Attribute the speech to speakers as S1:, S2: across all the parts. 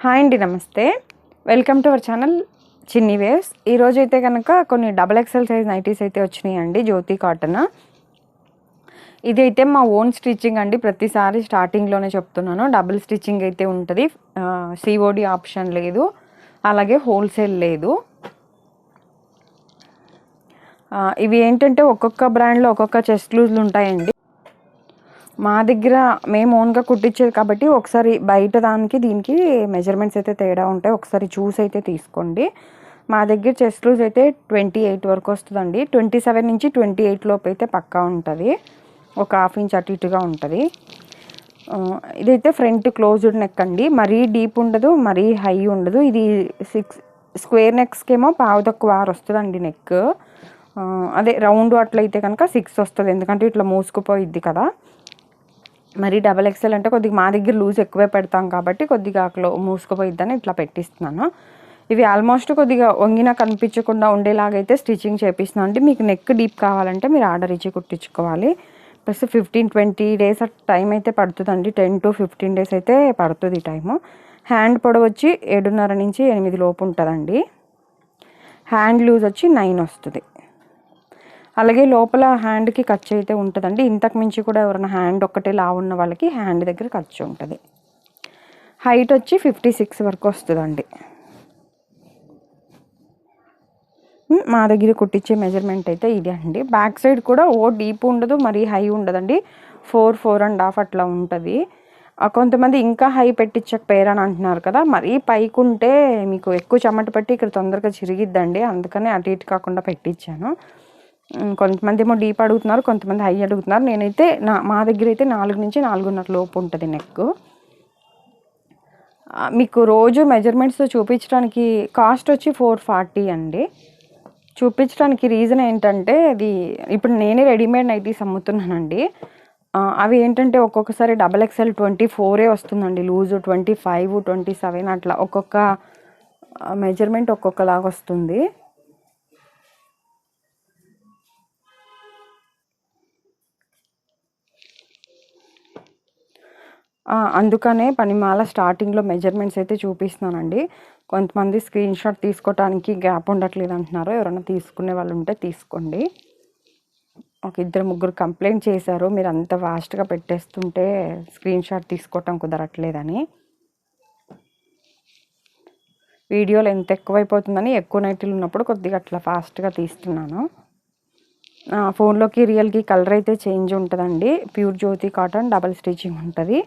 S1: Hi అండి, నమస్తే. Welcome to our channel చిన్ని వేవ్స్. ఈరోజు అయితే కనుక కొన్ని XXL సైజ్ నైటీస్ అయితే వచ్చినాయండి, జ్యోతి కాటన్. ఇదైతే మా ఓన్ స్టిచ్చింగ్ అండి. ప్రతిసారి స్టార్టింగ్లోనే చెప్తున్నాను, డబుల్ స్టిచ్చింగ్ అయితే ఉంటుంది. COD ఆప్షన్ లేదు, అలాగే హోల్సేల్ లేదు. ఇవి ఏంటంటే ఒక్కొక్క బ్రాండ్లో ఒక్కొక్క చెస్ట్ లూజ్లు ఉంటాయండి. మా దగ్గర మేము ఓన్గా కుట్టించేది కాబట్టి ఒకసారి బయట దానికి దీనికి మెజర్మెంట్స్ అయితే తేడా ఉంటాయి, ఒకసారి చూసి అయితే తీసుకోండి. మా దగ్గర చెస్ట్ లూజ్ అయితే 28 వరకు వస్తుందండి. 27 నుంచి 28 లోపు అయితే పక్కా ఉంటుంది, ఒక ½ ఇంచ్ అటు ఇటుగా ఉంటుంది. ఇదైతే ఫ్రంట్ క్లోజ్డ్ నెక్ అండి, మరీ డీప్ ఉండదు, మరీ హై ఉండదు. ఇది 6 స్క్వేర్ నెక్స్కి ఏమో పావు తక్కువ 6 వస్తుందండి నెక్. అదే రౌండ్ అట్లయితే కనుక 6 వస్తుంది, ఎందుకంటే ఇట్లా మూసుకుపోయిద్ది కదా. మరి XXL అంటే కొద్దిగా మా దగ్గర లూజ్ ఎక్కువే పెడతాం కాబట్టి కొద్దిగా మూసుకుపోయిద్దని ఇట్లా పెట్టిస్తున్నాను. ఇవి ఆల్మోస్ట్ కొద్దిగా వంగినా కనిపించకుండా ఉండేలాగైతే స్టిచ్చింగ్ చేపిస్తున్నాను అండి. మీకు నెక్ డీప్ కావాలంటే మీరు ఆర్డర్ ఇచ్చి కుట్టించుకోవాలి. ప్లస్ 15-20 డేస్ టైం అయితే పడుతుందండి, 10 to 15 డేస్ అయితే పడుతుంది టైము. హ్యాండ్ పొడవు వచ్చి 7.5 నుంచి 8 లోపు ఉంటుందండి. హ్యాండ్ లూజ్ వచ్చి 9 వస్తుంది. అలాగే లోపల హ్యాండ్కి ఖర్చు అయితే ఉంటుందండి. ఇంతకు మించి కూడా ఎవరైనా హ్యాండ్ ఒక్కటే ఉన్న వాళ్ళకి హ్యాండ్ దగ్గర ఖర్చు ఉంటుంది. హైట్ వచ్చి 56 వరకు వస్తుందండి. మా దగ్గర కుట్టించే మెజర్మెంట్ అయితే ఇదే అండి. బ్యాక్ సైడ్ కూడా డీప్ ఉండదు, మరీ హై ఉండదండి. 4.5 అట్లా ఉంటుంది. కొంతమంది ఇంకా హై పెట్టించకపోయారు అని అంటున్నారు కదా, మరీ పైకి ఉంటే మీకు ఎక్కువ చెమట పట్టి ఇక్కడ తొందరగా చిరిగిద్దండి, అందుకనే అటు ఇటు కాకుండా పెట్టించాను. కొంతమంది ఏమో డీప్ అడుగుతున్నారు, కొంతమంది హై అడుగుతున్నారు. నేనైతే మా దగ్గర అయితే 4 నుంచి 4.5 లోపు ఉంటుంది నెక్. మీకు రోజు మెజర్మెంట్స్ చూపించడానికి కాస్ట్ వచ్చి 440 అండి. చూపించడానికి రీజన్ ఏంటంటే అది ఇప్పుడు నేనే రెడీమేడ్ నైటీస్ అమ్ముతున్నానండి. అవి ఏంటంటే ఒక్కొక్కసారి XXL 24 వస్తుందండి లూజు, 25, 27 అట్లా ఒక్కొక్క మెజర్మెంట్ ఒక్కొక్కలాగా వస్తుంది. అందుకనే పనిమాల స్టార్టింగ్లో మెజర్మెంట్స్ అయితే చూపిస్తున్నానండి. కొంతమంది స్క్రీన్ షాట్ తీసుకోవడానికి గ్యాప్ ఉండట్లేదు అంటున్నారు. ఎవరైనా తీసుకునే వాళ్ళు ఉంటే తీసుకోండి. ఒక 2-3 కంప్లైంట్ చేశారు, మీరు అంత ఫాస్ట్గా పెట్టేస్తుంటే స్క్రీన్ షాట్ తీసుకోవటం కుదరట్లేదని. వీడియోలో ఎంత ఎక్కువైపోతుందని ఎక్కువ నైటీలు ఉన్నప్పుడు కొద్దిగా అట్లా ఫాస్ట్గా తీస్తున్నాను. ఫోన్లోకి రియల్కి కలర్ అయితే చేంజ్ ఉంటుందండి. ప్యూర్ జ్యోతి కాటన్ డబల్ స్టిచ్చింగ్ ఉంటుంది.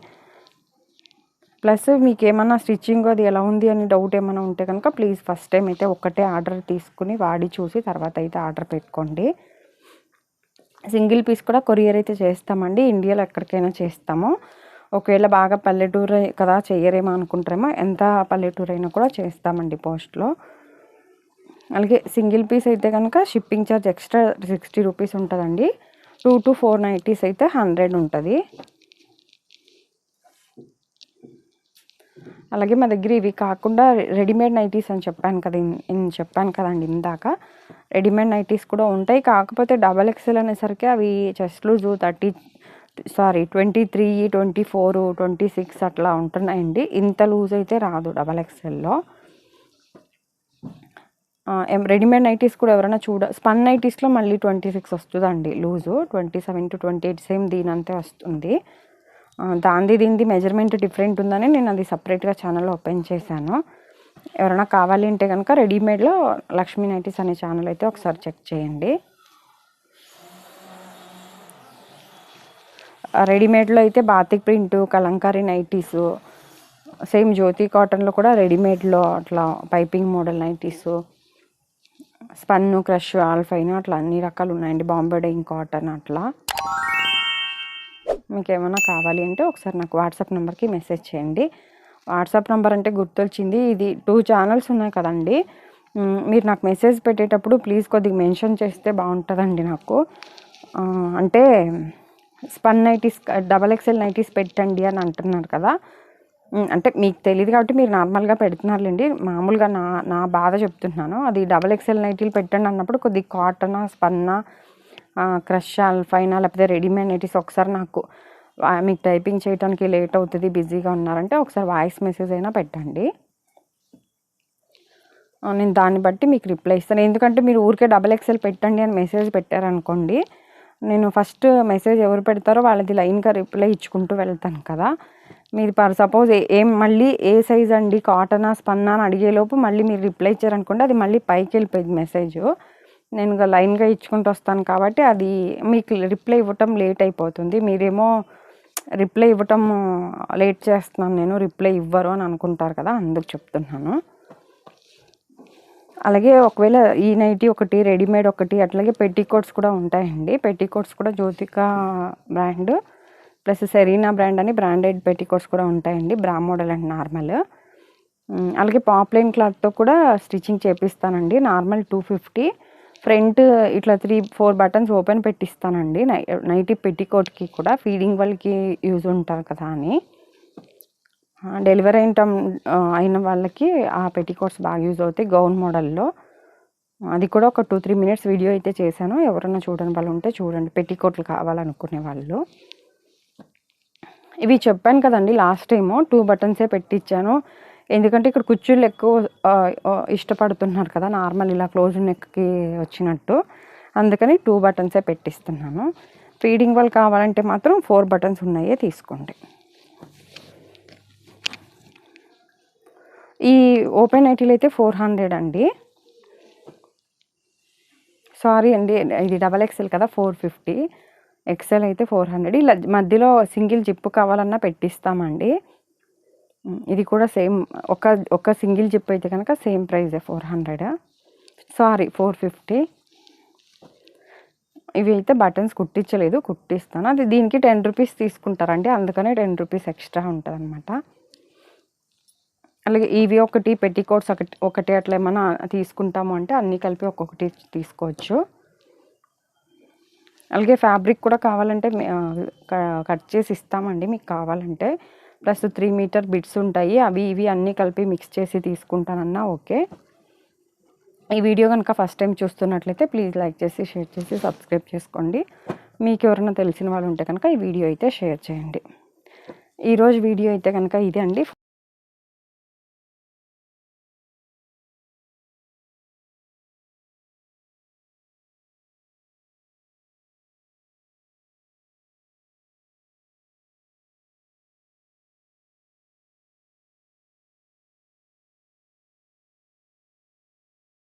S1: ప్లస్ మీకు ఏమన్నా స్టిచ్చింగ్ అది ఎలా ఉంది అని డౌట్ ఏమైనా ఉంటే కనుక ప్లీజ్ ఫస్ట్ టైం అయితే ఒక్కటే ఆర్డర్ తీసుకుని వాడి చూసి తర్వాత అయితే ఆర్డర్ పెట్టుకోండి. సింగిల్ పీస్ కూడా కొరియర్ అయితే చేస్తామండి, ఇండియాలో ఎక్కడికైనా చేస్తాము. ఒకవేళ బాగా పల్లెటూరు కదా చెయ్యరేమో అనుకుంటారేమో, ఎంత పల్లెటూరు అయినా కూడా చేస్తామండి పోస్ట్లో. అలాగే సింగిల్ పీస్ అయితే కనుక షిప్పింగ్ ఛార్జ్ ఎక్స్ట్రా 60 రూపీస్ ఉంటుందండి. 2 to 4 నైటీస్ అయితే 100 ఉంటుంది. అలాగే మా దగ్గర ఇవి కాకుండా రెడీమేడ్ నైటీస్ అని చెప్పాను కదండి ఇందాక, రెడీమేడ్ నైటీస్ కూడా ఉంటాయి. కాకపోతే XXL అనేసరికి అవి చెస్ట్ లూజ్ 23, 24, 26 అట్లా ఉంటున్నాయండి. ఇంత లూజ్ అయితే రాదు XXLలో. రెడీమేడ్ నైటీస్ కూడా ఎవరైనా స్పన్ నైటీస్లో మళ్ళీ 26 వస్తుందండి లూజు, 27 to 28 సేమ్ దీనంతే వస్తుంది. దీనిది మెజర్మెంట్ డిఫరెంట్ ఉందని నేను అది సపరేట్గా ఛానల్ ఓపెన్ చేశాను. ఎవరైనా కావాలి అంటే కనుక రెడీమేడ్లో లక్ష్మీ నైటీస్ అనే ఛానల్ అయితే ఒకసారి చెక్ చేయండి. రెడీమేడ్లో అయితే batik print, kalamkari nighties, same Jyothi కాటన్లో కూడా రెడీమేడ్లో అట్లా piping model nighties, spun, crush, ఆల్ఫైన్ అట్లా అన్ని రకాలు ఉన్నాయండి. బాంబే డైయింగ్ కాటన్ అట్లా. మీకు ఏమైనా కావాలి అంటే ఒకసారి నాకు వాట్సాప్ నెంబర్కి మెసేజ్ చేయండి. వాట్సాప్ నెంబర్ అంటే గుర్తొచ్చింది, ఇది 2 ఛానల్స్ ఉన్నాయి కదండి. మీరు నాకు మెసేజ్ పెట్టేటప్పుడు ప్లీజ్ కొద్దిగా మెన్షన్ చేస్తే బాగుంటుందండి నాకు. అంటే స్పన్ నైటీస్ XXL నైటీస్ పెట్టండి అని అంటున్నారు కదా. అంటే మీకు తెలియదు కాబట్టి మీరు నార్మల్గా పెడుతున్నారులేండి, మామూలుగా నా బాధ చెప్తున్నాను. అది XXL నైటీలు పెట్టండి అన్నప్పుడు కొద్దిగా కాటనా, స్పన్నా, క్రష్, ఆల్ఫైనా లేకపోతే రెడీమేడ్ నైటీస్ ఒకసారి నాకు మీకు టైపింగ్ చేయడానికి లేట్ అవుతుంది, బిజీగా ఉన్నారంటే ఒకసారి వాయిస్ మెసేజ్ అయినా పెట్టండి. నేను దాన్ని బట్టి మీకు రిప్లై ఇస్తాను. ఎందుకంటే మీరు ఊరికే XXL పెట్టండి అని మెసేజ్ పెట్టారనుకోండి, నేను ఫస్ట్ మెసేజ్ ఎవరు పెడతారో వాళ్ళది లైన్గా రిప్లై ఇచ్చుకుంటూ వెళ్తాను కదా. మీరు సపోజ్ మళ్ళీ ఏ సైజ్ అండి, కాటనా స్పన్నా అని అడిగేలోపు మళ్ళీ మీరు రిప్లై ఇచ్చారనుకోండి, అది మళ్ళీ పైకి వెళ్ళిపోయింది మెసేజ్. నేను లైన్గా ఇచ్చుకుంటూ వస్తాను కాబట్టి అది మీకు రిప్లై ఇవ్వటం లేట్ అయిపోతుంది. మీరేమో రిప్లై ఇవ్వటం లేట్ చేస్తున్నాను నేను, రిప్లై ఇవ్వరు అని అనుకుంటారు కదా, అందుకు చెప్తున్నాను. అలాగే ఒకవేళ ఈ నైటీ ఒకటి, రెడీమేడ్ ఒకటి, అట్లాగే పెట్టికోట్స్ కూడా ఉంటాయండి. పెట్టికోట్స్ కూడా Jyothika brand plus Serena brand అని బ్రాండెడ్ పెట్టికోట్స్ కూడా ఉంటాయండి, బ్రా మోడల్ అండ్ నార్మల్. అలాగే పాప్లైన్ క్లాత్తో కూడా స్టిచ్చింగ్ చేపిస్తానండి. నార్మల్ 250, ఫ్రంట్ ఇట్లా 3-4 బటన్స్ ఓపెన్ పెట్టిస్తానండి. నైటీ పెట్టికోట్కి కూడా ఫీడింగ్ వాళ్ళకి యూజ్ ఉంటారు కదా అని. డెలివరీ అయిన వాళ్ళకి ఆ పెట్టికోట్స్ బాగా యూజ్ అవుతాయి గౌన్ మోడల్లో. అది కూడా ఒక 2-3 మినిట్స్ వీడియో అయితే చేశాను, ఎవరైనా చూడని వాళ్ళు ఉంటే చూడండి, పెట్టికోట్లు కావాలనుకునే వాళ్ళు. ఇవి చెప్పాను కదండి లాస్ట్ టైము, 2 బటన్సే పెట్టించాను. ఎందుకంటే ఇక్కడ కుచ్చుళ్ళు ఎక్కువ ఇష్టపడుతున్నారు కదా, నార్మల్ ఇలా క్లోజ్ నెక్కి వచ్చినట్టు, అందుకని 2 బటన్సే పెట్టిస్తున్నాను. ఫీడింగ్ వాళ్ళు కావాలంటే మాత్రం 4 బటన్స్ ఉన్నాయే తీసుకోండి. ఈ ఓపెన్ నైటీలు అయితే 400 అండి. సారీ అండి, ఇది XXL కదా 450, XL అయితే 400. ఇలా మధ్యలో సింగిల్ జిప్ కావాలన్నా పెట్టిస్తామండి. ఇది కూడా సేమ్, ఒక సింగిల్ జిప్ అయితే కనుక సేమ్ ప్రైజే 450. ఇవి అయితే బటన్స్ కుట్టించలేదు, కుట్టిస్తాను. అది దీనికి 10 రూపీస్ తీసుకుంటారండి, అందుకనే 10 రూపీస్ ఎక్స్ట్రా ఉంటుంది అనమాట. అలాగే ఇవి ఒకటి, పెట్టికోట్స్ ఒకటి అట్లా ఏమైనా తీసుకుంటాము అంటే అన్నీ కలిపి ఒక్కొక్కటి తీసుకోవచ్చు. అలాగే ఫ్యాబ్రిక్ కూడా కావాలంటే కట్ చేసి ఇస్తామండి మీకు కావాలంటే. ప్లస్ 3 మీటర్ బిట్స్ ఉంటాయి, అవి ఇవి అన్నీ కలిపి మిక్స్ చేసి తీసుకుంటానన్నా ఓకే. ఈ వీడియో కనుక ఫస్ట్ టైం చూస్తున్నట్లయితే ప్లీజ్ లైక్ చేసి, షేర్ చేసి, సబ్స్క్రైబ్ చేసుకోండి. మీకు ఎవరైనా తెలిసిన వాళ్ళు ఉంటే కనుక ఈ వీడియో అయితే షేర్ చేయండి. ఈరోజు వీడియో అయితే కనుక ఇదే అండి.